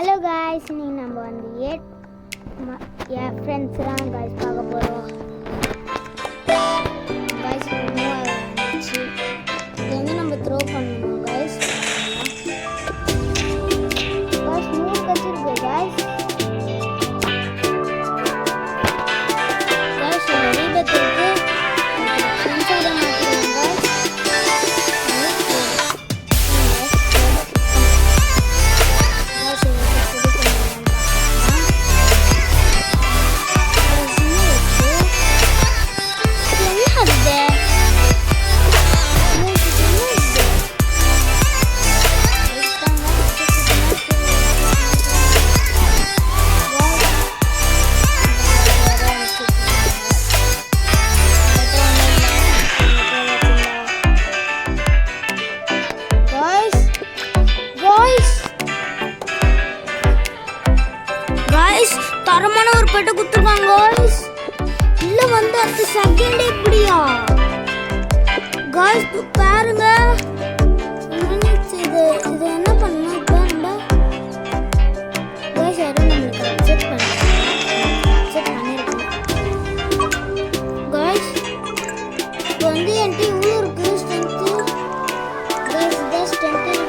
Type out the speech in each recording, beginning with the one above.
Hello guys, இன்னைக்கு நம்ம வந்து என் ஃப்ரெண்ட்ஸ் தான் காய்ஸ் பார்க்க போகிறோம். காய்ஸ் வந்துச்சு, இது வந்து நம்ம த்ரோ பண்ணணும் காய்ஸ். காய்ஸ் 3 கச்சிருக்கு காய்ஸ். காய்ஸ் ரீபத்திற்கு ஃப்ரெண்ட்ஸோட மாற்றிடுவோம் காய்ஸ். தரமான ஒரு பெட்டை குத்துருக்காங்க காய்ஸ். இல்ல வந்து அடுத்த செகண்ட் எப்படியா காய்ஸ் பாருங்க. இது என்ன பண்ணணும் இப்போ நம்ம காய்ஸ் யாரும் நம்மளுக்கு அப்செட் பண்ணிருக்கோம் காய்ஸ். இப்போ வந்து என்கிட்ட இவ்வளோ இருக்கு ஸ்ட்ரென்த்து காய்ஸ். இதான் ஸ்ட்ரென்த்து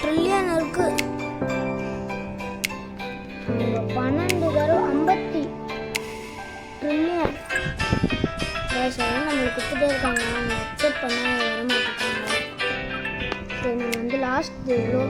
ட்ரில்லியன் இருக்கு. 12 தரம் 50 ட்ரில்லியன் நம்மளுக்கு கொடுத்துட்டே இருக்காங்க. அவங்க அக்செப்ட் பண்ண வர மாட்டேங்காங்க. சரி, நம்ம வந்து லாஸ்ட் எவ்வளோ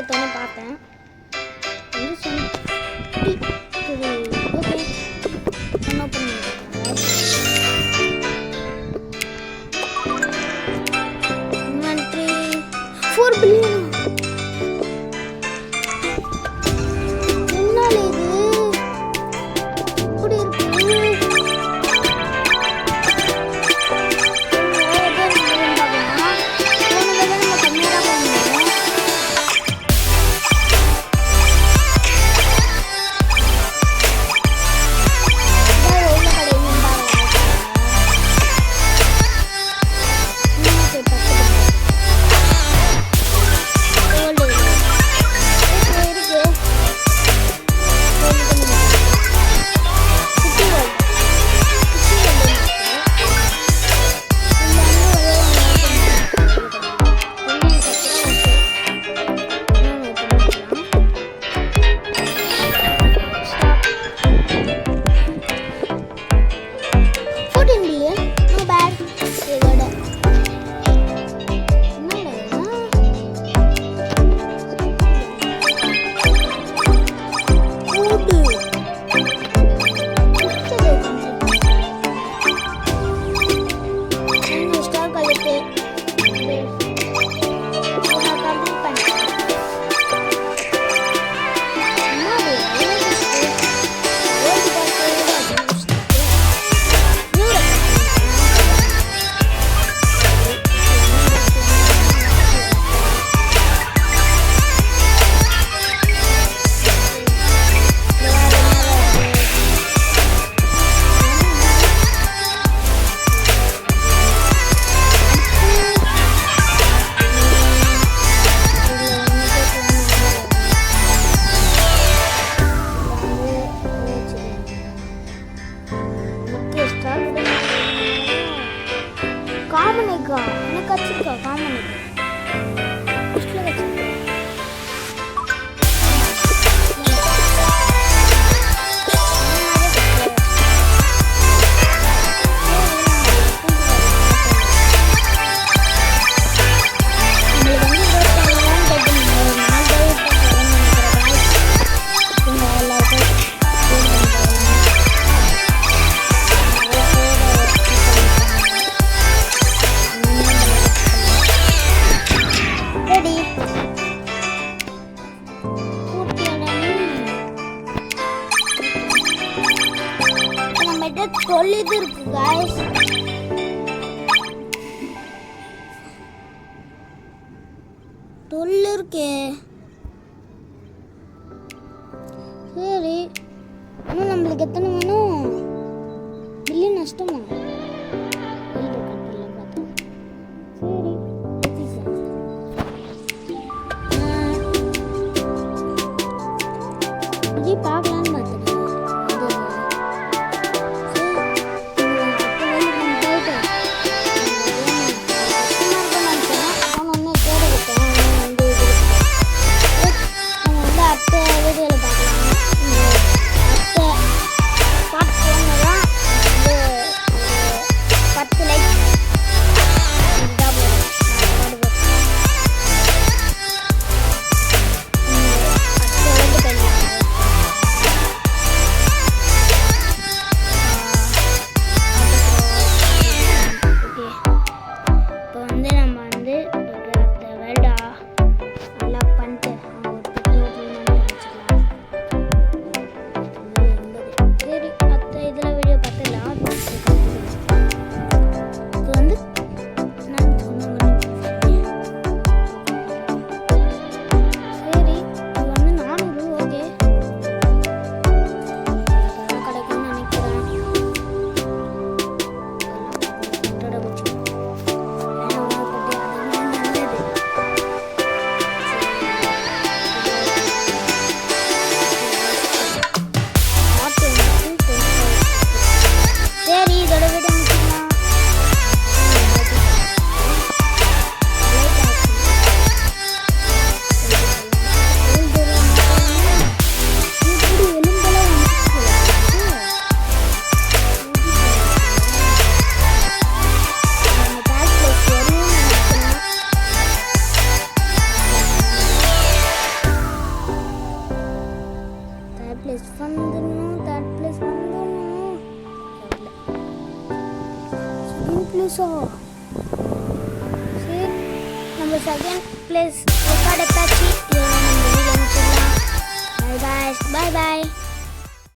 எடுத்தோன்னு பார்த்தேன். வந்து ஓகே ஒன்றும் ஓப்பன் பண்ணிடுறாங்க. 4 பில்லியன் என்னால இது இப்படி இருக்கு. காமனிக்கா எனக்கு வச்சிருக்கா காமனிக்கா இது இருக்கு गाइस $12 இருக்கே சரி இன்னும் நம்மளுக்கு எத்தனை வேணும் பில்லியன் நஷ்டமா சரி பார்க்கலான்னு பார்த்தேன் செகண்ட் பிளேஸ் ரெக்கார்டை